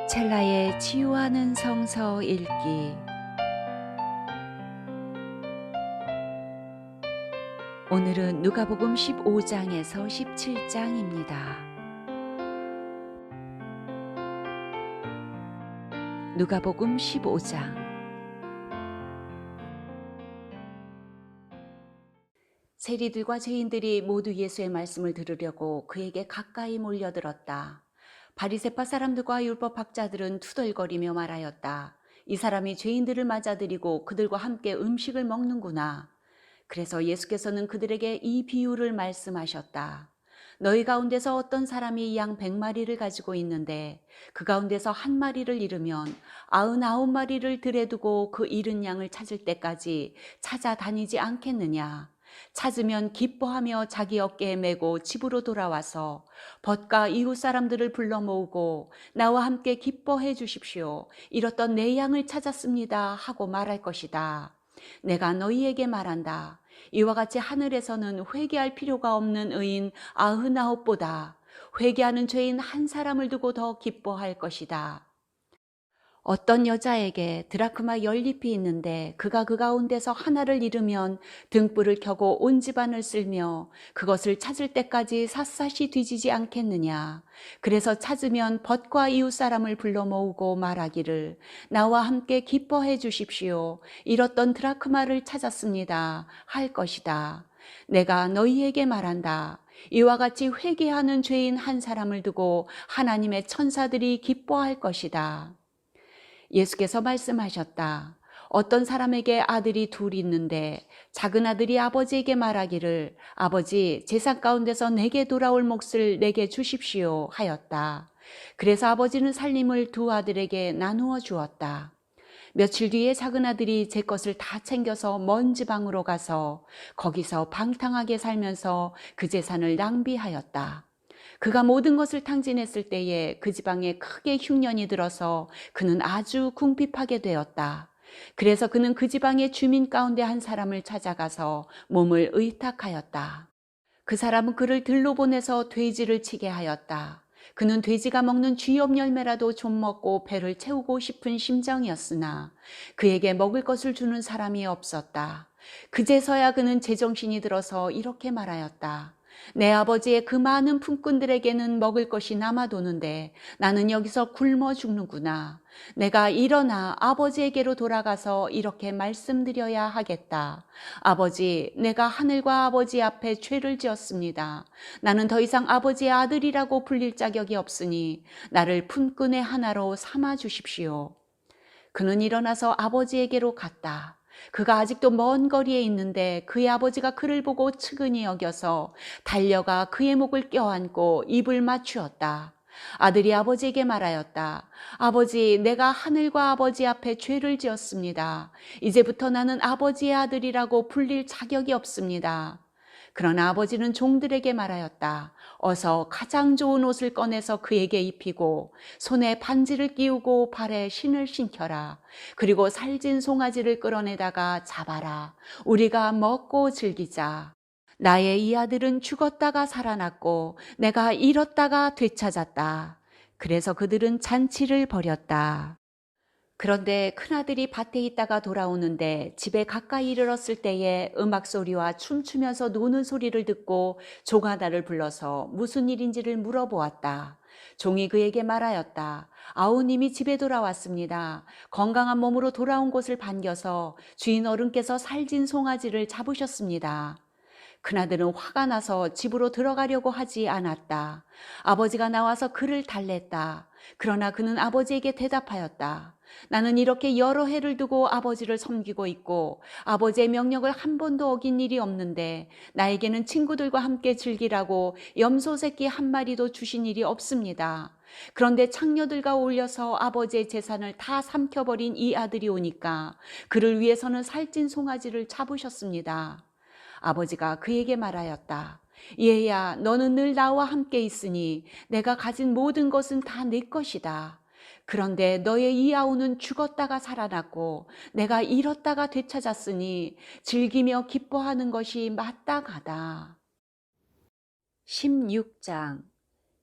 첼라의 치유하는 성서 읽기. 오늘은 누가복음 15장에서 17장입니다. 누가복음 15장. 세리들과 죄인들이 모두 예수의 말씀을 들으려고 그에게 가까이 몰려들었다. 바리새파 사람들과 율법학자들은 투덜거리며 말하였다. 이 사람이 죄인들을 맞아들이고 그들과 함께 음식을 먹는구나. 그래서 예수께서는 그들에게 이 비유를 말씀하셨다. 너희 가운데서 어떤 사람이 양 100마리를 가지고 있는데 그 가운데서 한 마리를 잃으면 99마리를 들에 두고 그 잃은 양을 찾을 때까지 찾아다니지 않겠느냐. 찾으면 기뻐하며 자기 어깨에 메고 집으로 돌아와서 벗과 이웃 사람들을 불러 모으고 나와 함께 기뻐해 주십시오. 잃었던 내 양을 찾았습니다 하고 말할 것이다. 내가 너희에게 말한다. 이와 같이 하늘에서는 회개할 필요가 없는 의인 99보다 회개하는 죄인 한 사람을 두고 더 기뻐할 것이다. 어떤 여자에게 드라크마 10잎이 있는데 그가 그 가운데서 하나를 잃으면 등불을 켜고 온 집안을 쓸며 그것을 찾을 때까지 샅샅이 뒤지지 않겠느냐. 그래서 찾으면 벗과 이웃 사람을 불러 모으고 말하기를 나와 함께 기뻐해 주십시오. 잃었던 드라크마를 찾았습니다 할 것이다. 내가 너희에게 말한다. 이와 같이 회개하는 죄인 한 사람을 두고 하나님의 천사들이 기뻐할 것이다. 예수께서 말씀하셨다. 어떤 사람에게 아들이 둘 있는데 작은 아들이 아버지에게 말하기를 아버지 재산 가운데서 내게 돌아올 몫을 내게 주십시오 하였다. 그래서 아버지는 살림을 두 아들에게 나누어 주었다. 며칠 뒤에 작은 아들이 제 것을 다 챙겨서 먼 지방으로 가서 거기서 방탕하게 살면서 그 재산을 낭비하였다. 그가 모든 것을 탕진했을 때에 그 지방에 크게 흉년이 들어서 그는 아주 궁핍하게 되었다. 그래서 그는 그 지방의 주민 가운데 한 사람을 찾아가서 몸을 의탁하였다. 그 사람은 그를 들로 보내서 돼지를 치게 하였다. 그는 돼지가 먹는 쥐염 열매라도 좀 먹고 배를 채우고 싶은 심정이었으나 그에게 먹을 것을 주는 사람이 없었다. 그제서야 그는 제정신이 들어서 이렇게 말하였다. 내 아버지의 그 많은 품꾼들에게는 먹을 것이 남아도는데 나는 여기서 굶어 죽는구나. 내가 일어나 아버지에게로 돌아가서 이렇게 말씀드려야 하겠다. 아버지, 내가 하늘과 아버지 앞에 죄를 지었습니다. 나는 더 이상 아버지의 아들이라고 불릴 자격이 없으니 나를 품꾼의 하나로 삼아 주십시오. 그는 일어나서 아버지에게로 갔다. 그가 아직도 먼 거리에 있는데 그의 아버지가 그를 보고 측은히 여겨서 달려가 그의 목을 껴안고 입을 맞추었다. 아들이 아버지에게 말하였다. 아버지, 내가 하늘과 아버지 앞에 죄를 지었습니다. 이제부터 나는 아버지의 아들이라고 불릴 자격이 없습니다. 그러나 아버지는 종들에게 말하였다. 어서 가장 좋은 옷을 꺼내서 그에게 입히고 손에 반지를 끼우고 발에 신을 신겨라. 그리고 살진 송아지를 끌어내다가 잡아라. 우리가 먹고 즐기자. 나의 이 아들은 죽었다가 살아났고 내가 잃었다가 되찾았다. 그래서 그들은 잔치를 벌였다. 그런데 큰아들이 밭에 있다가 돌아오는데 집에 가까이 이르렀을 때에 음악 소리와 춤추면서 노는 소리를 듣고 종 하나를 불러서 무슨 일인지를 물어보았다. 종이 그에게 말하였다. 아우님이 집에 돌아왔습니다. 건강한 몸으로 돌아온 것을 반겨서 주인 어른께서 살진 송아지를 잡으셨습니다. 큰아들은 화가 나서 집으로 들어가려고 하지 않았다. 아버지가 나와서 그를 달랬다. 그러나 그는 아버지에게 대답하였다. 나는 이렇게 여러 해를 두고 아버지를 섬기고 있고 아버지의 명령을 한 번도 어긴 일이 없는데 나에게는 친구들과 함께 즐기라고 염소 새끼 한 마리도 주신 일이 없습니다. 그런데 창녀들과 어울려서 아버지의 재산을 다 삼켜버린 이 아들이 오니까 그를 위해서는 살찐 송아지를 잡으셨습니다. 아버지가 그에게 말하였다. 얘야, 너는 늘 나와 함께 있으니 내가 가진 모든 것은 다 내 것이다. 그런데 너의 이 아우는 죽었다가 살아났고 내가 잃었다가 되찾았으니 즐기며 기뻐하는 것이 마땅하다. 16장.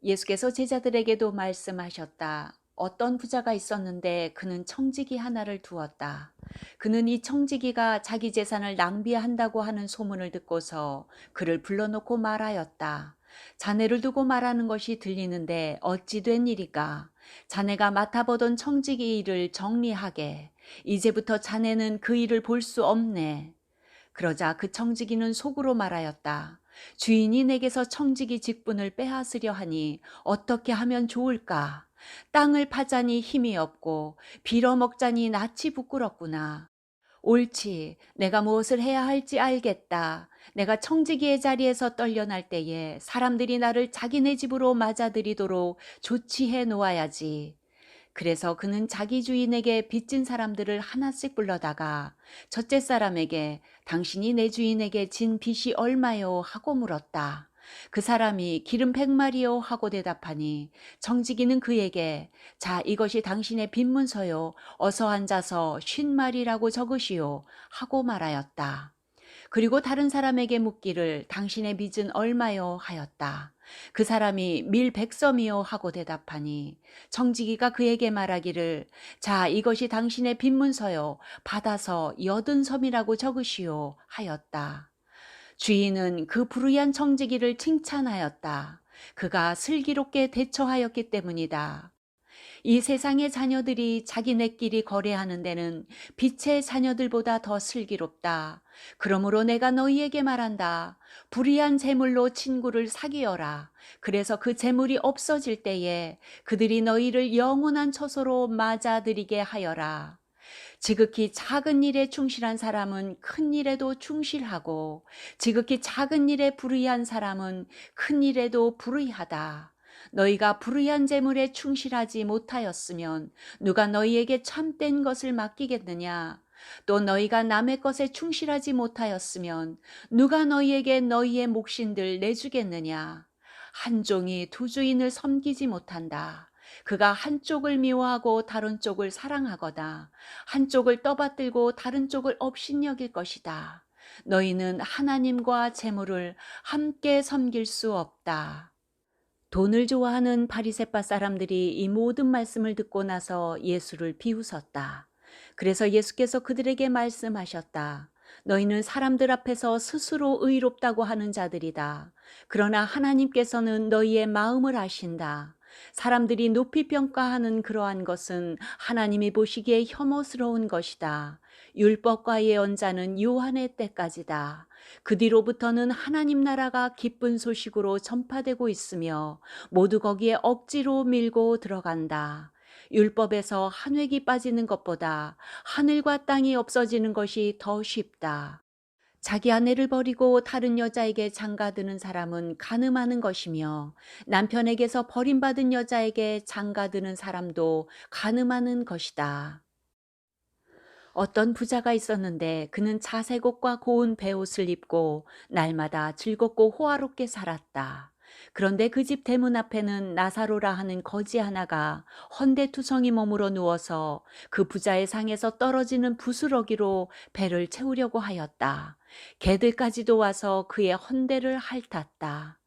예수께서 제자들에게도 말씀하셨다. 어떤 부자가 있었는데 그는 청지기 하나를 두었다. 그는 이 청지기가 자기 재산을 낭비한다고 하는 소문을 듣고서 그를 불러놓고 말하였다. 자네를 두고 말하는 것이 들리는데 어찌 된 일이까? 자네가 맡아보던 청지기 일을 정리하게. 이제부터 자네는 그 일을 볼 수 없네. 그러자 그 청지기는 속으로 말하였다. 주인이 내게서 청지기 직분을 빼앗으려 하니 어떻게 하면 좋을까? 땅을 파자니 힘이 없고 빌어먹자니 낯이 부끄럽구나. 옳지. 내가 무엇을 해야 할지 알겠다. 내가 청지기의 자리에서 떨려날 때에 사람들이 나를 자기네 집으로 맞아들이도록 조치해 놓아야지. 그래서 그는 자기 주인에게 빚진 사람들을 하나씩 불러다가 첫째 사람에게 당신이 내 주인에게 진 빚이 얼마요? 하고 물었다. 그 사람이 기름 100마리요 하고 대답하니 청지기는 그에게 자 이것이 당신의 빚문서요. 어서 앉아서 50마리라고 적으시오 하고 말하였다. 그리고 다른 사람에게 묻기를 당신의 빚은 얼마요 하였다. 그 사람이 밀 100섬이요 하고 대답하니 청지기가 그에게 말하기를 자 이것이 당신의 빚문서요 받아서 80섬이라고 적으시오 하였다. 주인은 그 불의한 청지기를 칭찬하였다. 그가 슬기롭게 대처하였기 때문이다. 이 세상의 자녀들이 자기네끼리 거래하는 데는 빛의 자녀들보다 더 슬기롭다. 그러므로 내가 너희에게 말한다. 불의한 재물로 친구를 사귀어라. 그래서 그 재물이 없어질 때에 그들이 너희를 영원한 처소로 맞아들이게 하여라. 지극히 작은 일에 충실한 사람은 큰 일에도 충실하고 지극히 작은 일에 불의한 사람은 큰 일에도 불의하다. 너희가 불의한 재물에 충실하지 못하였으면 누가 너희에게 참된 것을 맡기겠느냐? 또 너희가 남의 것에 충실하지 못하였으면 누가 너희에게 너희의 몫인들 내주겠느냐? 한 종이 두 주인을 섬기지 못한다. 그가 한쪽을 미워하고 다른 쪽을 사랑하거나 한쪽을 떠받들고 다른 쪽을 업신여길 것이다. 너희는 하나님과 재물을 함께 섬길 수 없다. 돈을 좋아하는 바리새파 사람들이 이 모든 말씀을 듣고 나서 예수를 비웃었다. 그래서 예수께서 그들에게 말씀하셨다. 너희는 사람들 앞에서 스스로 의롭다고 하는 자들이다. 그러나 하나님께서는 너희의 마음을 아신다. 사람들이 높이 평가하는 그러한 것은 하나님이 보시기에 혐오스러운 것이다. 율법과 예언자는 요한의 때까지다. 그 뒤로부터는 하나님 나라가 기쁜 소식으로 전파되고 있으며 모두 거기에 억지로 밀고 들어간다. 율법에서 한 획이 빠지는 것보다 하늘과 땅이 없어지는 것이 더 쉽다. 자기 아내를 버리고 다른 여자에게 장가드는 사람은 간음하는 것이며 남편에게서 버림받은 여자에게 장가드는 사람도 간음하는 것이다. 어떤 부자가 있었는데 그는 자색 옷과 고운 베옷을 입고 날마다 즐겁고 호화롭게 살았다. 그런데 그 집 대문 앞에는 나사로라 하는 거지 하나가 헌데투성이 몸으로 누워서 그 부자의 상에서 떨어지는 부스러기로 배를 채우려고 하였다. 개들까지도 와서 그의 헌데를 핥았다.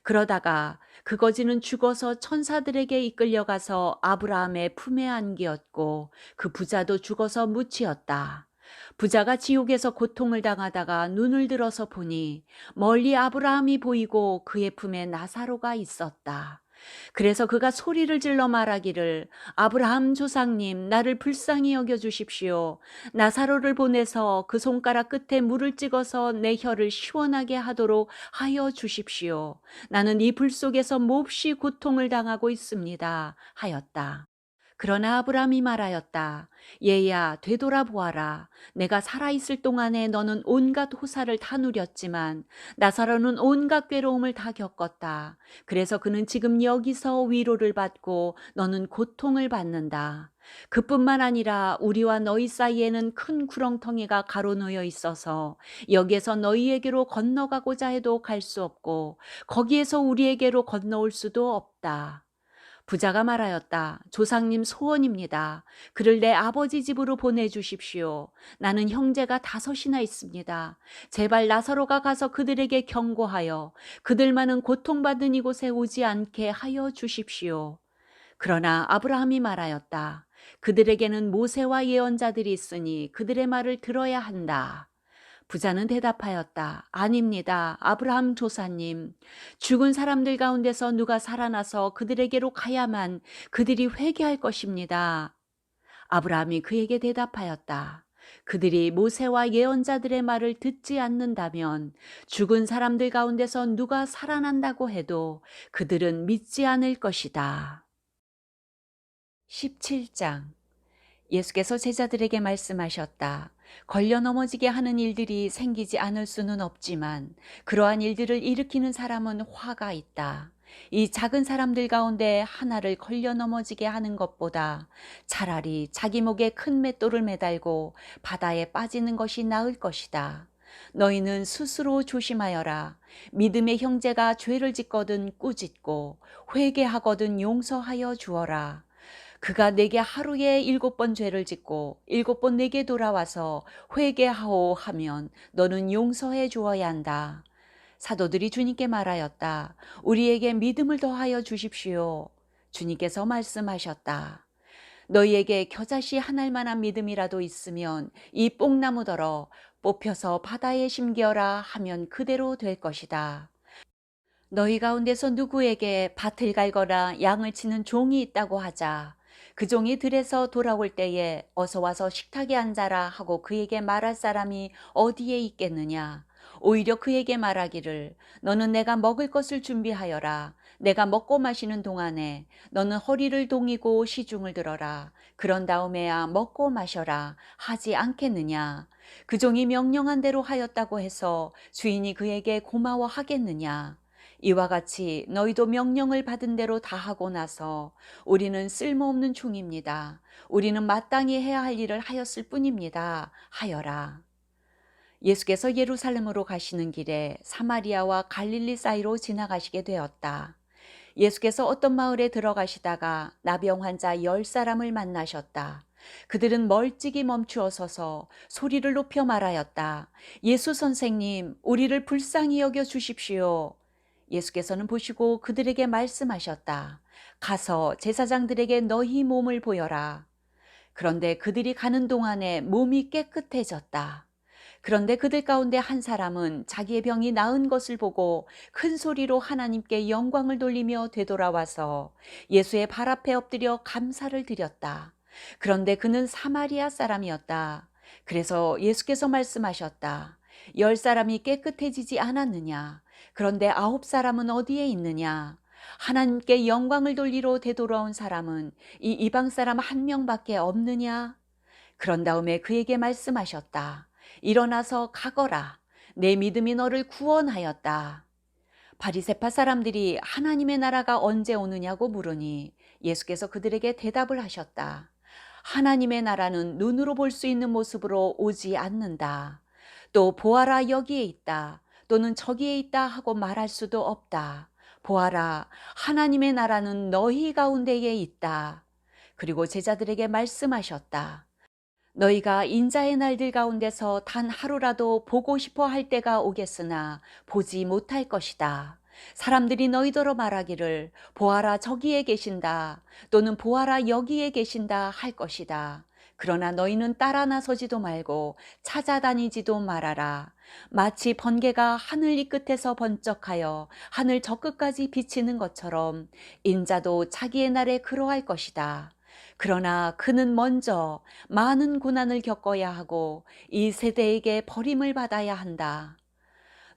그러다가 그 거지는 죽어서 천사들에게 이끌려가서 아브라함의 품에 안기었고 그 부자도 죽어서 묻히었다. 부자가 지옥에서 고통을 당하다가 눈을 들어서 보니 멀리 아브라함이 보이고 그의 품에 나사로가 있었다. 그래서 그가 소리를 질러 말하기를 아브라함 조상님 나를 불쌍히 여겨 주십시오. 나사로를 보내서 그 손가락 끝에 물을 찍어서 내 혀를 시원하게 하도록 하여 주십시오. 나는 이 불 속에서 몹시 고통을 당하고 있습니다. 하였다. 그러나 아브라함이 말하였다. 얘야 되돌아보아라. 내가 살아있을 동안에 너는 온갖 호사를 다 누렸지만 나사로는 온갖 괴로움을 다 겪었다. 그래서 그는 지금 여기서 위로를 받고 너는 고통을 받는다. 그뿐만 아니라 우리와 너희 사이에는 큰 구렁텅이가 가로놓여 있어서 여기에서 너희에게로 건너가고자 해도 갈 수 없고 거기에서 우리에게로 건너올 수도 없다. 부자가 말하였다. 조상님 소원입니다. 그를 내 아버지 집으로 보내주십시오. 나는 형제가 5이나 있습니다. 제발 나사로가 가서 그들에게 경고하여 그들만은 고통받는 이곳에 오지 않게 하여 주십시오. 그러나 아브라함이 말하였다. 그들에게는 모세와 예언자들이 있으니 그들의 말을 들어야 한다. 부자는 대답하였다. 아닙니다. 아브라함 조사님. 죽은 사람들 가운데서 누가 살아나서 그들에게로 가야만 그들이 회개할 것입니다. 아브라함이 그에게 대답하였다. 그들이 모세와 예언자들의 말을 듣지 않는다면 죽은 사람들 가운데서 누가 살아난다고 해도 그들은 믿지 않을 것이다. 17장. 예수께서 제자들에게 말씀하셨다. 걸려 넘어지게 하는 일들이 생기지 않을 수는 없지만 그러한 일들을 일으키는 사람은 화가 있다. 이 작은 사람들 가운데 하나를 걸려 넘어지게 하는 것보다 차라리 자기 목에 큰 맷돌을 매달고 바다에 빠지는 것이 나을 것이다. 너희는 스스로 조심하여라. 믿음의 형제가 죄를 짓거든 꾸짖고 회개하거든 용서하여 주어라. 그가 내게 하루에 7번 죄를 짓고 7번 내게 돌아와서 회개하오 하면 너는 용서해 주어야 한다. 사도들이 주님께 말하였다. 우리에게 믿음을 더하여 주십시오. 주님께서 말씀하셨다. 너희에게 겨자씨 한 알만한 믿음이라도 있으면 이 뽕나무더러 뽑혀서 바다에 심겨라 하면 그대로 될 것이다. 너희 가운데서 누구에게 밭을 갈거나 양을 치는 종이 있다고 하자. 그 종이 들에서 돌아올 때에 어서 와서 식탁에 앉아라 하고 그에게 말할 사람이 어디에 있겠느냐. 오히려 그에게 말하기를 너는 내가 먹을 것을 준비하여라. 내가 먹고 마시는 동안에 너는 허리를 동이고 시중을 들어라. 그런 다음에야 먹고 마셔라 하지 않겠느냐. 그 종이 명령한 대로 하였다고 해서 주인이 그에게 고마워하겠느냐. 이와 같이 너희도 명령을 받은 대로 다 하고 나서 우리는 쓸모없는 종입니다. 우리는 마땅히 해야 할 일을 하였을 뿐입니다. 하여라. 예수께서 예루살렘으로 가시는 길에 사마리아와 갈릴리 사이로 지나가시게 되었다. 예수께서 어떤 마을에 들어가시다가 나병 환자 10사람을 만나셨다. 그들은 멀찍이 멈추어 서서 소리를 높여 말하였다. 예수 선생님, 우리를 불쌍히 여겨 주십시오. 예수께서는 보시고 그들에게 말씀하셨다. 가서 제사장들에게 너희 몸을 보여라. 그런데 그들이 가는 동안에 몸이 깨끗해졌다. 그런데 그들 가운데 한 사람은 자기의 병이 나은 것을 보고 큰 소리로 하나님께 영광을 돌리며 되돌아와서 예수의 발 앞에 엎드려 감사를 드렸다. 그런데 그는 사마리아 사람이었다. 그래서 예수께서 말씀하셨다. 10사람이 깨끗해지지 않았느냐? 그런데 9사람은 어디에 있느냐? 하나님께 영광을 돌리러 되돌아온 사람은 이 이방 사람 한 명밖에 없느냐? 그런 다음에 그에게 말씀하셨다. 일어나서 가거라. 내 믿음이 너를 구원하였다. 바리새파 사람들이 하나님의 나라가 언제 오느냐고 물으니 예수께서 그들에게 대답을 하셨다. 하나님의 나라는 눈으로 볼 수 있는 모습으로 오지 않는다. 또 보아라 여기에 있다. 또는 저기에 있다 하고 말할 수도 없다. 보아라 하나님의 나라는 너희 가운데에 있다. 그리고 제자들에게 말씀하셨다. 너희가 인자의 날들 가운데서 단 하루라도 보고 싶어 할 때가 오겠으나 보지 못할 것이다. 사람들이 너희더러 말하기를 보아라 저기에 계신다 또는 보아라 여기에 계신다 할 것이다. 그러나 너희는 따라 나서지도 말고 찾아다니지도 말아라. 마치 번개가 하늘 이 끝에서 번쩍하여 하늘 저 끝까지 비치는 것처럼 인자도 자기의 날에 그러할 것이다. 그러나 그는 먼저 많은 고난을 겪어야 하고 이 세대에게 버림을 받아야 한다.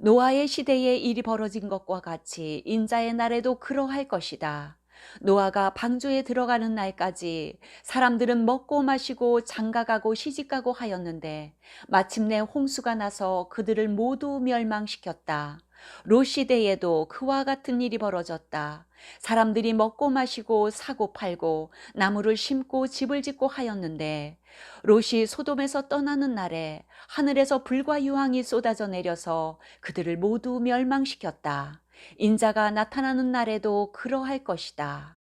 노아의 시대에 일이 벌어진 것과 같이 인자의 날에도 그러할 것이다. 노아가 방주에 들어가는 날까지 사람들은 먹고 마시고 장가가고 시집가고 하였는데 마침내 홍수가 나서 그들을 모두 멸망시켰다. 롯 시대에도 그와 같은 일이 벌어졌다. 사람들이 먹고 마시고 사고 팔고 나무를 심고 집을 짓고 하였는데 롯이 소돔에서 떠나는 날에 하늘에서 불과 유황이 쏟아져 내려서 그들을 모두 멸망시켰다. 인자가 나타나는 날에도 그러할 것이다.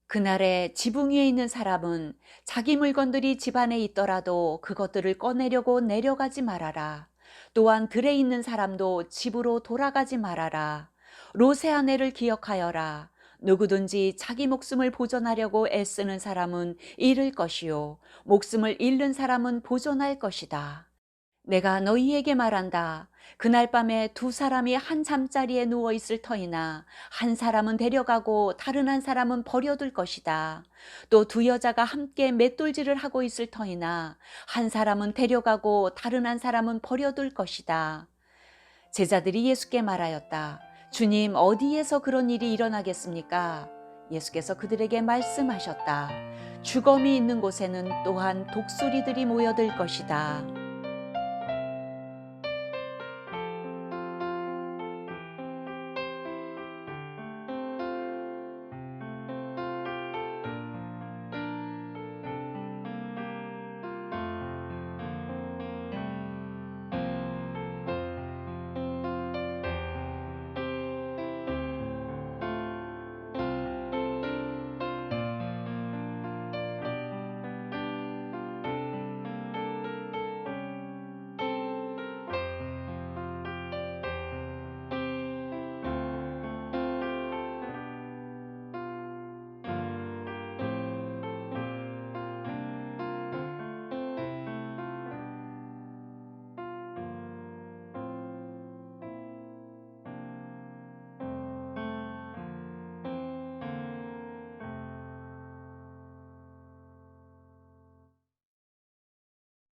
그날에 지붕 위에 있는 사람은 자기 물건들이 집 안에 있더라도 그것들을 꺼내려고 내려가지 말아라. 또한 들에 있는 사람도 집으로 돌아가지 말아라. 롯의 아내를 기억하여라. 누구든지 자기 목숨을 보존하려고 애쓰는 사람은 잃을 것이요 목숨을 잃는 사람은 보존할 것이다. 내가 너희에게 말한다. 그날 밤에 두 사람이 한 잠자리에 누워 있을 터이나 한 사람은 데려가고 다른 한 사람은 버려둘 것이다. 또 두 여자가 함께 맷돌질을 하고 있을 터이나 한 사람은 데려가고 다른 한 사람은 버려둘 것이다. 제자들이 예수께 말하였다. 주님, 어디에서 그런 일이 일어나겠습니까? 예수께서 그들에게 말씀하셨다. 주검이 있는 곳에는 또한 독수리들이 모여들 것이다.